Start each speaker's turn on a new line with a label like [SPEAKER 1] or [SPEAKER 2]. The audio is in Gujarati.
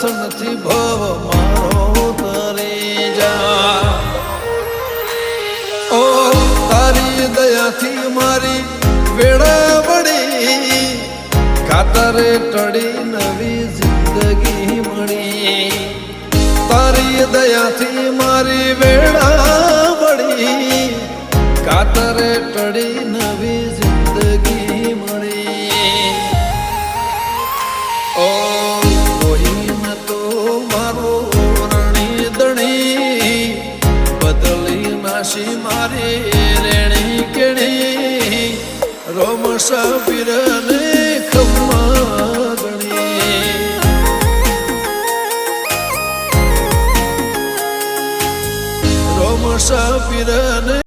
[SPEAKER 1] દર્શનથી ભવ મારો તરી જા ઓ તારી દયાથી મારી વેળા વળી કાતરે ટળી નવી જિંદગી મળી તારી દયાથી મારી વેળા વળી કાતરે ટળી નવી જિંદગી મળી ઓ કોઈને તો મારો રણી દણી બદલી નાશી મારી રેણી કેણી રોમશા પીરને ખમ્મા ગણી રોમશા પીર